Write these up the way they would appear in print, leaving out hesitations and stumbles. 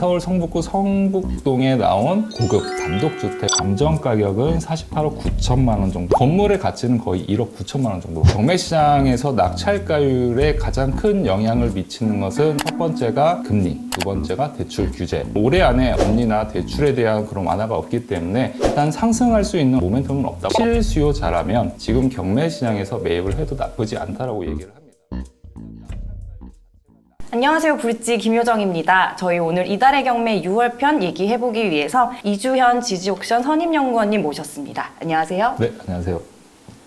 서울 성북구 성북동에 나온 고급 단독주택 감정 가격은 48억 9천만 원 정도, 건물의 가치는 거의 1억 9천만 원 정도. 경매시장에서 낙찰가율에 가장 큰 영향을 미치는 것은 첫 번째가 금리, 두 번째가 대출 규제. 올해 안에 금리나 대출에 대한 그런 완화가 없기 때문에 일단 상승할 수 있는 모멘텀은 없다. 실수요 잘하면 지금 경매시장에서 매입을 해도 나쁘지 않다라고 얘기를 합니다. 안녕하세요, 브릿지 김효정입니다. 저희 오늘 이달의 경매 6월편 얘기해보기 위해서 이주현 지지옥션 선임연구원님 모셨습니다. 안녕하세요. 네, 안녕하세요.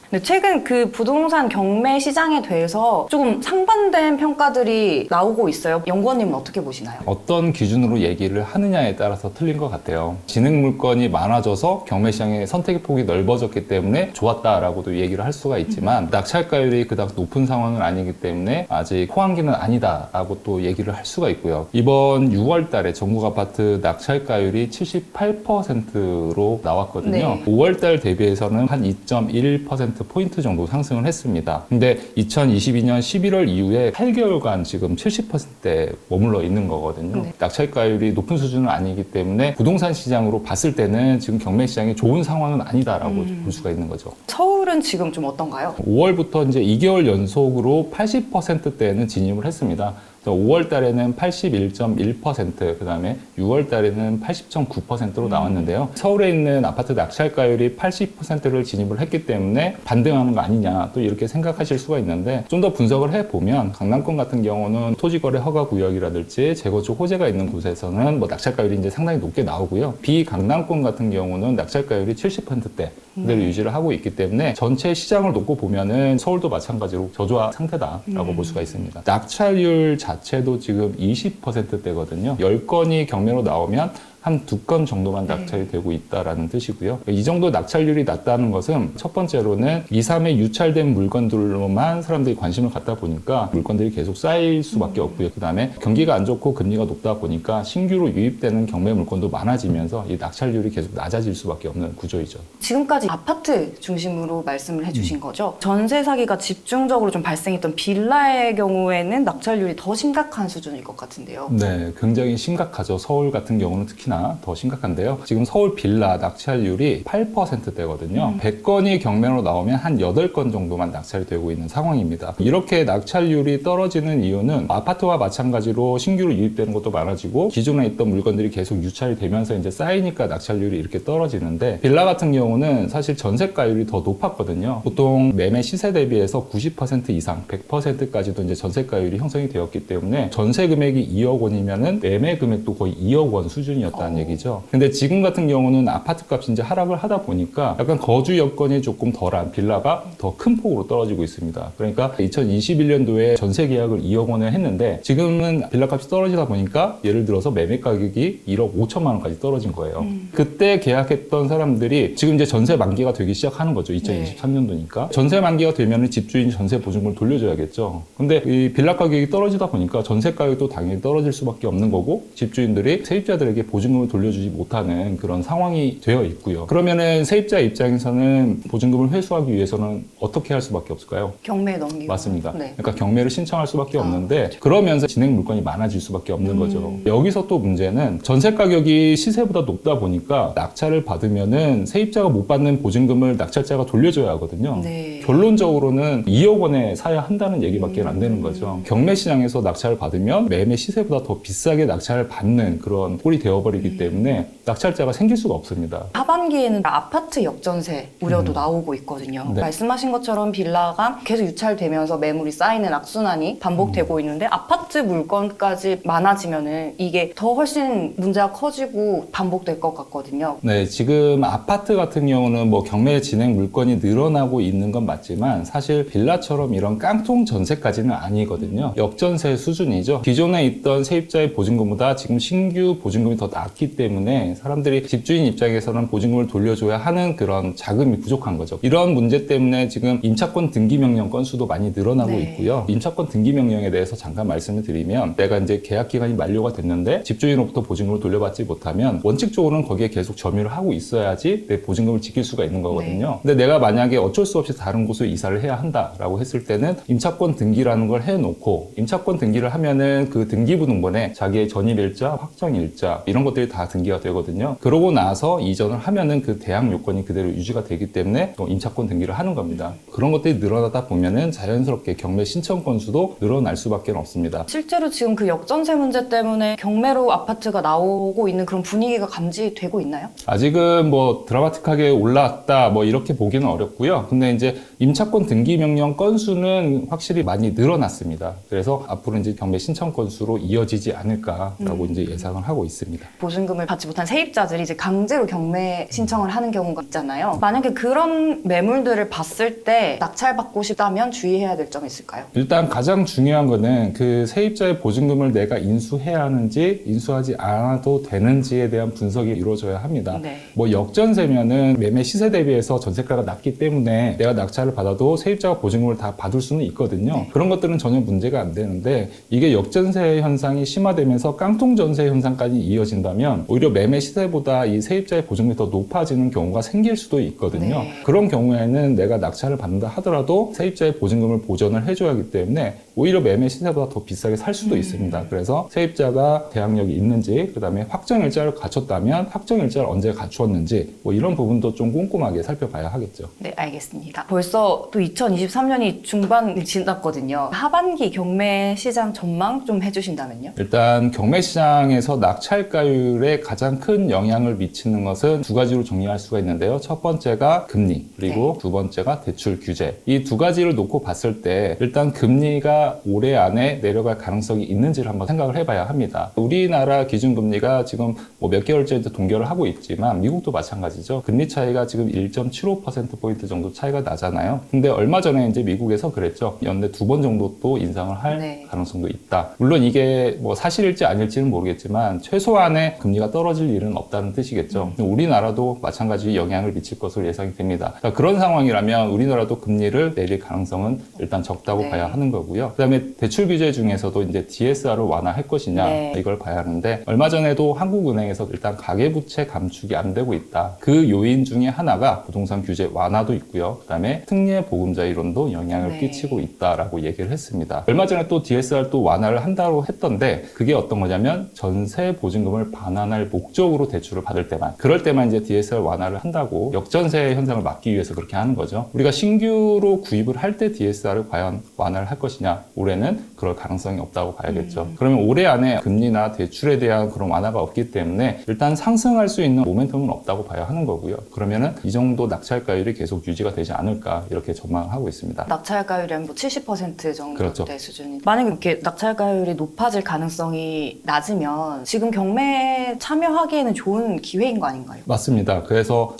네, 최근 그 부동산 경매 시장에 대해서 조금 상반된 평가들이 나오고 있어요. 연구원님은 어떻게 보시나요? 어떤 기준으로 얘기를 하느냐에 따라서 틀린 것 같아요. 진흥 물건이 많아져서 경매 시장의 선택의 폭이 넓어졌기 때문에 좋았다라고도 얘기를 할 수가 있지만 낙찰가율이 그닥 높은 상황은 아니기 때문에 아직 호황기는 아니다라고 또 얘기를 할 수가 있고요. 이번 6월 달에 전국 아파트 낙찰가율이 78%로 나왔거든요. 네. 5월 달 대비해서는 한 2.1% 포인트 상승을 했습니다. 근데 2022년 11월 이후에 8개월간 지금 70%대에 머물러 있는 거거든요. 네. 낙찰가율이 높은 수준은 아니기 때문에 부동산 시장으로 봤을 때는 지금 경매 시장이 좋은 상황은 아니다라고 볼 수가 있는 거죠. 서울은 지금 좀 어떤가요? 5월부터 이제 2개월 연속으로 80%대에는 진입을 했습니다. 5월 달에는 81.1%, 그 다음에 6월 달에는 80.9%로 나왔는데요. 서울에 있는 아파트 낙찰가율이 80%를 진입을 했기 때문에 반등하는 거 아니냐, 또 이렇게 생각하실 수가 있는데, 좀 더 분석을 해보면 강남권 같은 경우는 토지거래 허가 구역이라든지 재건축 호재가 있는 곳에서는 뭐 낙찰가율이 이제 상당히 높게 나오고요. 비강남권 같은 경우는 낙찰가율이 70%대 그대로 유지를 하고 있기 때문에 전체 시장을 놓고 보면은 서울도 마찬가지로 저조한 상태다라고 볼 수가 있습니다. 낙찰률 자체도 지금 20%대거든요. 10건이 경매로 나오면 한 2건 정도만 낙찰이 되고 있다라는 뜻이고요. 이 정도 낙찰률이 낮다는 것은 첫 번째로는 2, 3회 유찰된 물건들로만 사람들이 관심을 갖다 보니까 물건들이 계속 쌓일 수밖에 없고요. 그 다음에 경기가 안 좋고 금리가 높다 보니까 신규로 유입되는 경매 물건도 많아지면서 이 낙찰률이 계속 낮아질 수밖에 없는 구조이죠. 지금까지 아파트 중심으로 말씀을 해주신 거죠. 전세 사기가 집중적으로 좀 발생했던 빌라의 경우에는 낙찰률이 더 심각한 수준일 것 같은데요. 네, 굉장히 심각하죠. 서울 같은 경우는 특히나 더 심각한데요. 지금 서울 빌라 낙찰률이 8%대거든요. 100건이 경매로 나오면 한 8건 정도만 낙찰이 되고 있는 상황입니다. 이렇게 낙찰률이 떨어지는 이유는 아파트와 마찬가지로 신규로 유입되는 것도 많아지고 기존에 있던 물건들이 계속 유찰이 되면서 이제 쌓이니까 낙찰률이 이렇게 떨어지는데, 빌라 같은 경우는 사실 전세가율이 더 높았거든요. 보통 매매 시세 대비해서 90% 이상, 100%까지도 이제 전세가율이 형성이 되었기 때문에 전세 금액이 2억 원이면은 매매 금액도 거의 2억 원 수준이었다는 얘기죠. 근데 지금 같은 경우는 아파트 값이 이제 하락을 하다 보니까 약간 거주 여건이 조금 덜한 빌라가 더 큰 폭으로 떨어지고 있습니다. 그러니까 2021년도에 전세 계약을 2억 원에 했는데 지금은 빌라 값이 떨어지다 보니까 예를 들어서 매매 가격이 1억 5천만 원까지 떨어진 거예요. 그때 계약했던 사람들이 지금 이제 전세 만기가 되기 시작하는 거죠. 2023년도니까. 전세 만기가 되면 집주인이 전세 보증금을 돌려줘야겠죠. 근데 이 빌라 가격이 떨어지다 보니까 전세 가격도 당연히 떨어질 수밖에 없는 거고, 집주인들이 세입자들에게 보증금을 돌려주지 못하는 그런 상황이 되어 있고요. 그러면은 세입자 입장에서는 보증금을 회수하기 위해서는 어떻게 할 수밖에 없을까요? 경매에 넘기고. 맞습니다. 네. 그러니까 경매를 신청할 수밖에 없는데, 그러면서 진행 물건이 많아질 수밖에 없는 거죠. 여기서 또 문제는 전세 가격이 시세보다 높다 보니까 낙찰을 받으면은 세입자가 못 받는 보증금을 낙찰자가 돌려줘야 하거든요. 네. 결론적으로는 2억 원에 사야 한다는 얘기밖에 안 되는 거죠. 경매 시장에서 낙찰을 받으면 매매 시세보다 더 비싸게 낙찰을 받는 그런 꼴이 되어버리기 때문에 낙찰자가 생길 수가 없습니다. 하반기에는 아파트 역전세 우려도 나오고 있거든요. 네. 말씀하신 것처럼 빌라가 계속 유찰되면서 매물이 쌓이는 악순환이 반복되고 있는데, 아파트 물건까지 많아지면은 이게 더 훨씬 문제가 커지고 반복될 것 같거든요. 네, 지금 아파트 같은 경우는 뭐 경매 진행 물건이 늘어나고 있는 건 맞지만 사실 빌라처럼 이런 깡통 전세까지는 아니거든요. 역전세 수준이죠. 기존에 있던 세입자의 보증금보다 지금 신규 보증금이 더 낮기 때문에 사람들이 집주인 입장에서는 보증금을 돌려줘야 하는 그런 자금이 부족한 거죠. 이런 문제 때문에 지금 임차권 등기 명령 건수도 많이 늘어나고 네. 있고요. 임차권 등기 명령에 대해서 잠깐 말씀을 드리면, 내가 이제 계약 기간이 만료가 됐는데 집주인으로부터 보증금을 돌려받지 못하면 원칙적으로는 거기에 계속 점유를 하고 있어야지 내 보증금을 지킬 수가 있는 거거든요. 근데 내가 만약에 어쩔 수 없이 다른 다른 곳으로 이사를 해야 한다라고 했을 때는 임차권 등기라는 걸 해놓고 임차권 등기를 하면은 그 등기부등본에 자기의 전입일자, 확정일자 이런 것들이 다 등기가 되거든요. 그러고 나서 이전을 하면은 그 대항 요건이 그대로 유지가 되기 때문에 또 임차권 등기를 하는 겁니다. 그런 것들이 늘어나다 보면은 자연스럽게 경매 신청 건수도 늘어날 수밖에 없습니다. 실제로 지금 그 역전세 문제 때문에 경매로 아파트가 나오고 있는 그런 분위기가 감지되고 있나요? 아직은 뭐 드라마틱하게 올랐다 뭐 이렇게 보기는 어렵고요. 근데 이제 임차권 등기 명령 건수는 확실히 많이 늘어났습니다. 그래서 앞으로 이제 경매 신청 건수로 이어지지 않을까라고 이제 예상을 하고 있습니다. 보증금을 받지 못한 세입자들이 이제 강제로 경매 신청을 하는 경우가 있잖아요. 만약에 그런 매물들을 봤을 때 낙찰받고 싶다면 주의해야 될 점이 있을까요? 일단 가장 중요한 거는 그 세입자의 보증금을 내가 인수해야 하는지 인수하지 않아도 되는지에 대한 분석이 이루어져야 합니다. 네. 뭐 역전세면은 매매 시세 대비해서 전세가가 낮기 때문에 내가 낙찰을 받아도 세입자가 보증금을 다 받을 수는 있거든요. 네. 그런 것들은 전혀 문제가 안 되는데 이게 역전세 현상이 심화되면서 깡통전세 현상까지 이어진다면 오히려 매매 시세보다 이 세입자의 보증금이 더 높아지는 경우가 생길 수도 있거든요. 네. 그런 경우에는 내가 낙찰을 받는다 하더라도 세입자의 보증금을 보전을 해줘야 하기 때문에 오히려 매매 시세보다 더 비싸게 살 수도 있습니다. 그래서 세입자가 대항력이 있는지 그다음에 확정일자를 갖췄다면 확정일자를 언제 갖추었는지 뭐 이런 부분도 좀 꼼꼼하게 살펴봐야 하겠죠. 네, 알겠습니다. 벌써 또 2023년이 중반이 지났거든요. 하반기 경매 시장 전망 좀 해주신다면요? 일단 경매 시장에서 낙찰가율에 가장 큰 영향을 미치는 것은 두 가지로 정리할 수가 있는데요. 첫 번째가 금리, 그리고 두 번째가 대출 규제. 이 두 가지를 놓고 봤을 때 일단 금리가 올해 안에 내려갈 가능성이 있는지를 한번 생각을 해봐야 합니다. 우리나라 기준금리가 지금 뭐 몇 개월째 동결을 하고 있지만 미국도 마찬가지죠. 금리 차이가 지금 1.75%포인트 정도 차이가 나잖아요. 근데 얼마 전에 이제 미국에서 그랬죠. 연내 2번 정도 또 인상을 할 네. 가능성도 있다. 물론 이게 뭐 사실일지 아닐지는 모르겠지만 최소한의 금리가 떨어질 일은 없다는 뜻이겠죠. 우리나라도 마찬가지 영향을 미칠 것으로 예상이 됩니다. 그러니까 그런 상황이라면 우리나라도 금리를 내릴 가능성은 일단 적다고 네. 봐야 하는 거고요. 그다음에 대출 규제 중에서도 이제 DSR을 완화할 것이냐 네. 이걸 봐야 하는데 얼마 전에도 한국은행에서 일단 가계부채 감축이 안 되고 있다. 그 요인 중에 하나가 부동산 규제 완화도 있고요. 그다음에 특례 보금자 이론도 영향을 네. 끼치고 있다라고 얘기를 했습니다. 얼마 전에 또 DSR 또 완화를 한다고 했던데 그게 어떤 거냐면 전세 보증금을 반환할 목적으로 대출을 받을 때만 그럴 때만 이제 DSR 완화를 한다고 역전세 현상을 막기 위해서 그렇게 하는 거죠. 우리가 신규로 구입을 할 때 DSR을 과연 완화를 할 것이냐 올해는 그럴 가능성이 없다고 봐야겠죠. 그러면 올해 안에 금리나 대출에 대한 그런 완화가 없기 때문에 일단 상승할 수 있는 모멘텀은 없다고 봐야 하는 거고요. 그러면은 이 정도 낙찰가율이 계속 유지가 되지 않을까 이렇게 전망하고 있습니다. 낙찰가율이 뭐 70% 정도 그렇죠. 대 수준이. 만약에 이렇게 낙찰가율이 높아질 가능성이 낮으면 지금 경매에 참여하기에는 좋은 기회인 거 아닌가요? 맞습니다. 그래서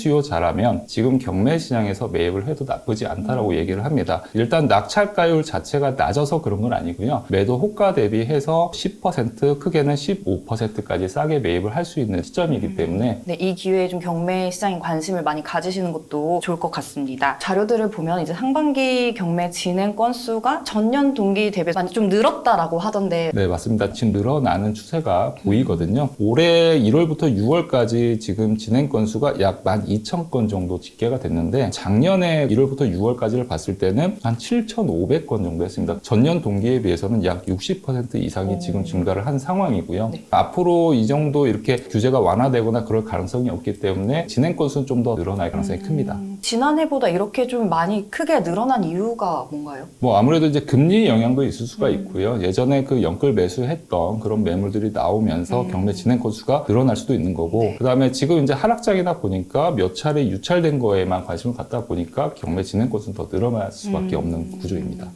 실수요자라면 지금 경매 시장에서 매입을 해도 나쁘지 않다라고 얘기를 합니다. 일단 낙찰가율 자체가 낮아서 그런 건 아니고요. 매도 호가 대비해서 10% 크게는 15%까지 싸게 매입을 할 수 있는 시점이기 때문에 네, 이 기회에 좀 경매 시장에 관심을 많이 가지시는 것도 좋을 것 같습니다. 자료들을 보면 이제 상반기 경매 진행 건수가 전년 동기 대비 많이 좀 늘었다라고 하던데 네, 맞습니다. 지금 늘어나는 추세가 보이거든요. 올해 1월부터 6월까지 지금 진행 건수가 약 12,000건 정도 집계가 됐는데 작년에 1월부터 6월까지를 봤을 때는 한 7,500건 정도 했습니다. 전년 동기에 비해서는 약 60% 이상이 지금 증가를 한 상황이고요. 네. 앞으로 이 정도 이렇게 규제가 완화되거나 그럴 가능성이 없기 때문에 진행 건수는 좀 더 늘어날 가능성이 큽니다. 지난해보다 이렇게 좀 많이 크게 늘어난 이유가 뭔가요? 뭐 아무래도 이제 금리 영향도 있을 수가 있고요. 예전에 그 연끌 매수했던 그런 매물들이 나오면서 경매 진행 건수가 늘어날 수도 있는 거고 네. 그다음에 지금 이제 하락장이다 보니까 몇 차례 유찰된 거에만 관심을 갖다 보니까 경매 진행 건수는 더 늘어날 수밖에 없는 구조입니다.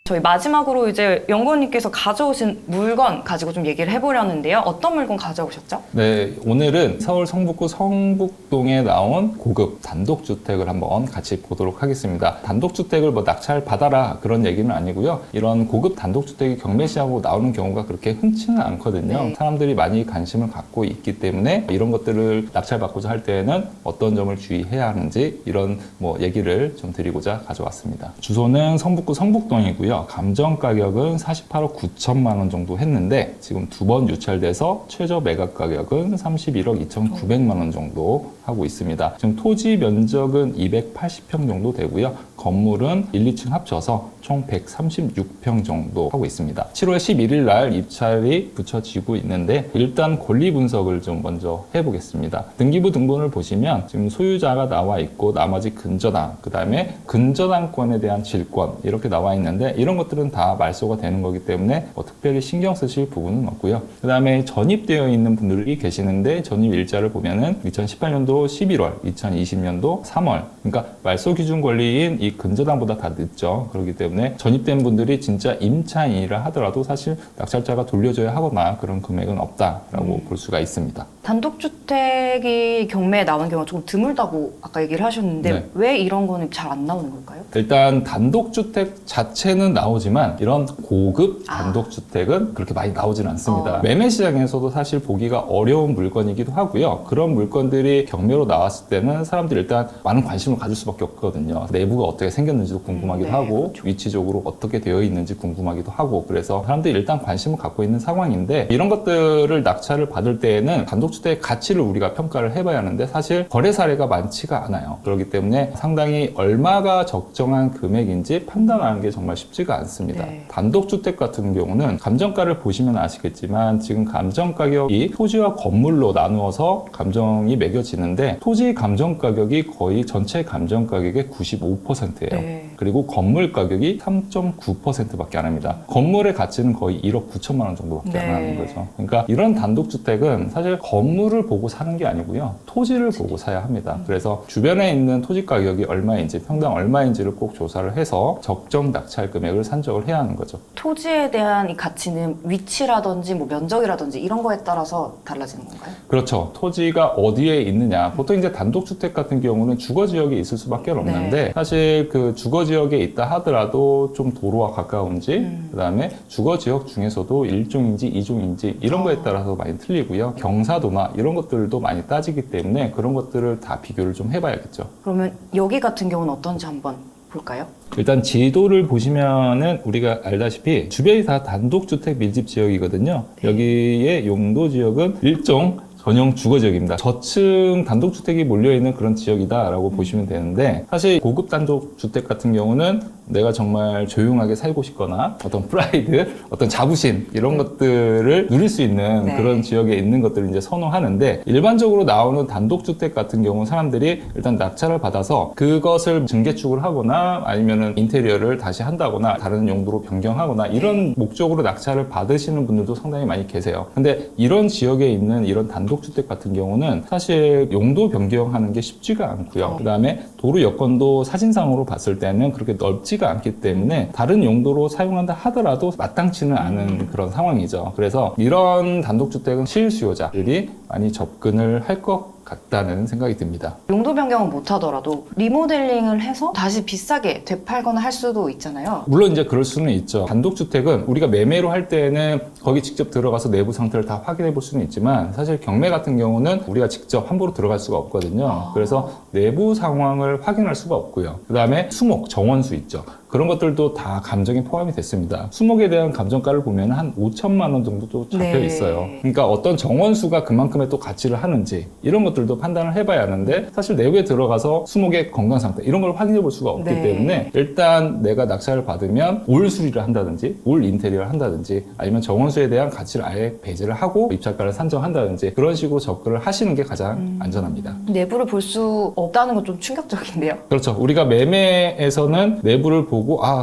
저희 마지막으로 이제 연구원님께서 가져오신 물건 가지고 좀 얘기를 해보려는데요. 어떤 물건 가져오셨죠? 네, 오늘은 서울 성북구 성북동에 나온 고급 단독주택을 한번 같이 보도록 하겠습니다. 단독주택을 뭐 낙찰 받아라 그런 얘기는 아니고요. 이런 고급 단독주택이 경매시장으로 나오는 경우가 그렇게 흔치는 않거든요. 네. 사람들이 많이 관심을 갖고 있기 때문에 이런 것들을 낙찰받고자 할 때에는 어떤 점을 주의해야 하는지 이런 뭐 얘기를 좀 드리고자 가져왔습니다. 주소는 성북구 성북동이고요. 있고요. 감정 가격은 48억 9천만 원 정도 했는데 지금 두 번 유찰돼서 최저 매각 가격은 31억 2,900만 원 정도 하고 있습니다. 지금 토지 면적은 280평 정도 되고요. 건물은 1, 2층 합쳐서 총 136평 정도 하고 있습니다. 7월 11일 날 입찰이 붙여지고 있는데 일단 권리 분석을 좀 먼저 해보겠습니다. 등기부 등본을 보시면 지금 소유자가 나와 있고 나머지 근저당, 그 다음에 근저당권에 대한 질권 이렇게 나와 있는데 이런 것들은 다 말소가 되는 거기 때문에 특별히 신경 쓰실 부분은 없고요. 그 다음에 전입되어 있는 분들이 계시는데 전입 일자를 보면은 2018년도 11월, 2020년도 3월, 그러니까 말소 기준 권리인 이 근저당보다 다 늦죠. 그렇기 때문에 전입된 분들이 진짜 임차인이라 하더라도 사실 낙찰자가 돌려줘야 하거나 그런 금액은 없다라고 볼 수가 있습니다. 단독주택이 경매에 나오는 경우가 조금 드물다고 아까 얘기를 하셨는데 네. 왜 이런 거는 잘 안 나오는 걸까요? 일단 단독주택 자체는 나오지만 이런 고급 단독주택은 그렇게 많이 나오지는 않습니다. 매매 시장에서도 사실 보기가 어려운 물건이기도 하고요. 그런 물건들이 경매로 나왔을 때는 사람들이 일단 많은 관심을 가질 수밖에 없거든요. 내부가 어떻게 생겼는지도 궁금하기도 하고 그렇죠. 위치적으로 어떻게 되어 있는지 궁금하기도 하고 그래서 사람들이 일단 관심을 갖고 있는 상황인데 이런 것들을 낙찰을 받을 때에는 단독주택의 가치를 우리가 평가를 해봐야 하는데 사실 거래 사례가 많지가 않아요. 그렇기 때문에 상당히 얼마가 적정한 금액인지 판단하는 게 정말 쉽지가 않습니다. 네. 단독주택 같은 경우는 감정가를 보시면 아시겠지만 지금 감정가격이 토지와 건물로 나누어서 감정이 매겨지는데 토지 감정가격이 거의 전체 감정가격의 95%예요. 네. 그리고 건물 가격이 3.9%밖에 안 합니다. 건물의 가치는 거의 1억 9천만 원 정도밖에 안 하는 거죠. 그러니까 이런 단독주택은 사실 건물을 보고 사는 게 아니고요. 토지를 보고 사야 합니다. 그래서 주변에 있는 토지 가격이 얼마인지 평당 얼마인지를 꼭 조사를 해서 적정 낙찰 금액을 산정을 해야 하는 거죠. 토지에 대한 이 가치는 위치라든지 뭐 면적이라든지 이런 거에 따라서 달라지는 건가요? 그렇죠. 토지가 어디에 있느냐. 보통 이제 단독주택 같은 경우는 주거지역에 있을 수밖에 없는데 사실 그 주거지역에 있다 하더라도 좀 도로와 가까운지 그다음에 주거지역 중에서도 1종인지 2종인지 이런 거에 따라서 많이 틀리고요. 경사도나 이런 것들도 많이 따지기 때문에 그런 것들을 다 비교를 좀 해봐야겠죠. 그러면 여기 같은 경우는 어떤지 한번 볼까요? 일단 지도를 보시면은 우리가 알다시피 주변이 다 단독주택 밀집 지역이거든요. 여기에 용도 지역은 일종 전용 주거지역입니다. 저층 단독주택이 몰려있는 그런 지역이다라고 보시면 되는데 사실 고급 단독주택 같은 경우는 내가 정말 조용하게 살고 싶거나 어떤 프라이드, 어떤 자부심 이런 것들을 누릴 수 있는 그런 지역에 있는 것들을 이제 선호하는데 일반적으로 나오는 단독주택 같은 경우 사람들이 일단 낙찰을 받아서 그것을 증개축을 하거나 아니면은 인테리어를 다시 한다거나 다른 용도로 변경하거나 이런 목적으로 낙찰을 받으시는 분들도 상당히 많이 계세요. 근데 이런 지역에 있는 이런 단독주택 같은 경우는 사실 용도 변경하는 게 쉽지가 않고요. 그 다음에 도로 여건도 사진상으로 봤을 때는 그렇게 넓지가 않기 때문에 다른 용도로 사용한다 하더라도 마땅치는 않은 그런 상황이죠. 그래서 이런 단독주택은 실수요자들이 많이 접근을 할 것 같다는 생각이 듭니다. 용도 변경은 못 하더라도 리모델링을 해서 다시 비싸게 되팔거나 할 수도 있잖아요. 물론 이제 그럴 수는 있죠. 단독주택은 우리가 매매로 할 때는 거기 직접 들어가서 내부 상태를 다 확인해 볼 수는 있지만 사실 경매 같은 경우는 우리가 직접 함부로 들어갈 수가 없거든요. 그래서 내부 상황을 확인할 수가 없고요. 그 다음에 수목, 정원수 있죠. 그런 것들도 다 감정에 포함이 됐습니다. 수목에 대한 감정가를 보면 한 5천만 원 정도 또 잡혀 있어요. 그러니까 어떤 정원수가 그만큼의 또 가치를 하는지 이런 것들도 판단을 해봐야 하는데 사실 내부에 들어가서 수목의 건강 상태 이런 걸 확인해 볼 수가 없기 때문에 일단 내가 낙찰을 받으면 올 수리를 한다든지 올 인테리어를 한다든지 아니면 정원수에 대한 가치를 아예 배제를 하고 입찰가를 산정한다든지 그런 식으로 접근을 하시는 게 가장 안전합니다. 내부를 볼 수 없다는 건 좀 충격적인데요. 그렇죠. 우리가 매매에서는 내부를 보고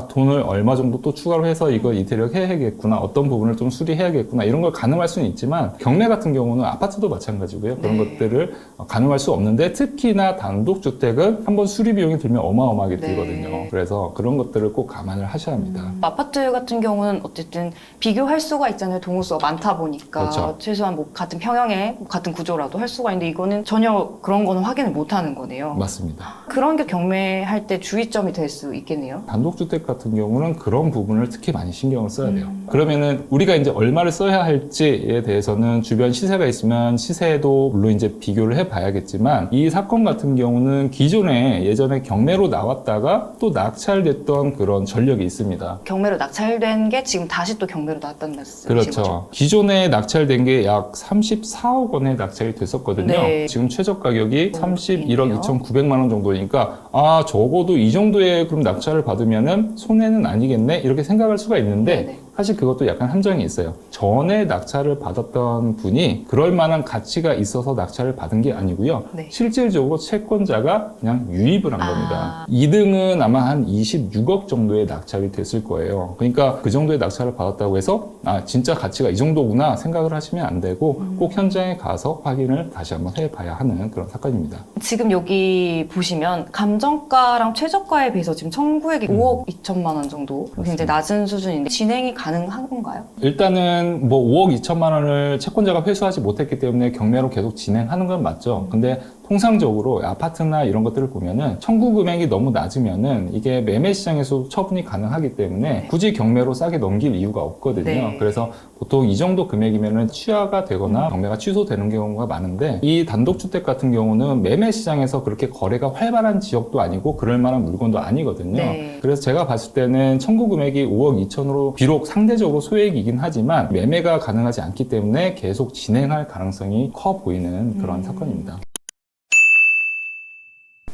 돈을 얼마 정도 또 추가로 해서 이거 인테리어 해야겠구나 어떤 부분을 좀 수리해야겠구나 이런 걸 가늠할 수는 있지만 경매 같은 경우는 아파트도 마찬가지고요. 그런 것들을 가늠할 수 없는데 특히나 단독주택은 한번 수리 비용이 들면 어마어마하게 들거든요. 그래서 그런 것들을 꼭 감안을 하셔야 합니다. 아파트 같은 경우는 어쨌든 비교할 수가 있잖아요. 동호수가 많다 보니까 그렇죠. 최소한 뭐 같은 평형에 같은 구조라도 할 수가 있는데 이거는 전혀 그런 거는 확인을 못 하는 거네요. 맞습니다. 그런 게 경매할 때 주의점이 될 수 있겠네요. 단독주택 같은 경우는 그런 부분을 특히 많이 신경을 써야 돼요. 그러면은 우리가 이제 얼마를 써야 할지에 대해서는 주변 시세가 있으면 시세도 물론 이제 비교를 해봐야겠지만 이 사건 같은 경우는 기존에 예전에 경매로 나왔다가 또 낙찰됐던 그런 전력이 있습니다. 경매로 낙찰된 게 지금 다시 또 경매로 나왔다는 말씀이신 그렇죠. 거죠? 기존에 낙찰된 게 약 34억 원에 낙찰이 됐었거든요. 네. 지금 최저 가격이 오, 31억 2,900만 원 정도니까 아 적어도 이 정도의 그럼 낙찰을 받으면은 손해는 아니겠네 이렇게 생각할 수가 있는데 네네. 사실 그것도 약간 함정이 있어요. 전에 낙찰을 받았던 분이 그럴 만한 가치가 있어서 낙찰을 받은 게 아니고요. 네. 실질적으로 채권자가 그냥 유입을 한 아. 겁니다. 2등은 아마 한 26억 정도의 낙찰이 됐을 거예요. 그러니까 그 정도의 낙찰을 받았다고 해서 아 진짜 가치가 이 정도구나 생각을 하시면 안 되고 꼭 현장에 가서 확인을 다시 한번 해봐야 하는 그런 사건입니다. 지금 여기 보시면 감정가랑 최저가에 비해서 지금 청구액이 5억 2천만 원 정도 굉장히 낮은 수준인데 진행이 가능한 건가요? 일단은 뭐 5억 2천만 원을 채권자가 회수하지 못했기 때문에 경매로 계속 진행하는 건 맞죠. 근데 통상적으로 아파트나 이런 것들을 보면은 청구 금액이 너무 낮으면은 이게 매매 시장에서 처분이 가능하기 때문에 굳이 경매로 싸게 넘길 이유가 없거든요. 네. 그래서 보통 이 정도 금액이면은 취하가 되거나 경매가 취소되는 경우가 많은데 이 단독주택 같은 경우는 매매 시장에서 그렇게 거래가 활발한 지역도 아니고 그럴 만한 물건도 아니거든요. 네. 그래서 제가 봤을 때는 청구 금액이 5억 2천으로 비록 상대적으로 소액이긴 하지만 매매가 가능하지 않기 때문에 계속 진행할 가능성이 커 보이는 그런 사건입니다.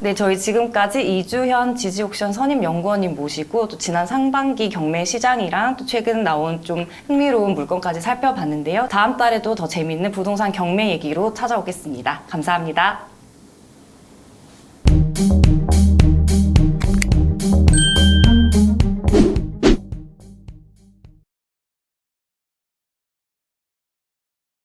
네, 저희 지금까지 이주현 지지옥션 선임연구원님 모시고 또 지난 상반기 경매 시장이랑 또 최근 나온 좀 흥미로운 물건까지 살펴봤는데요. 다음 달에도 더 재미있는 부동산 경매 얘기로 찾아오겠습니다. 감사합니다.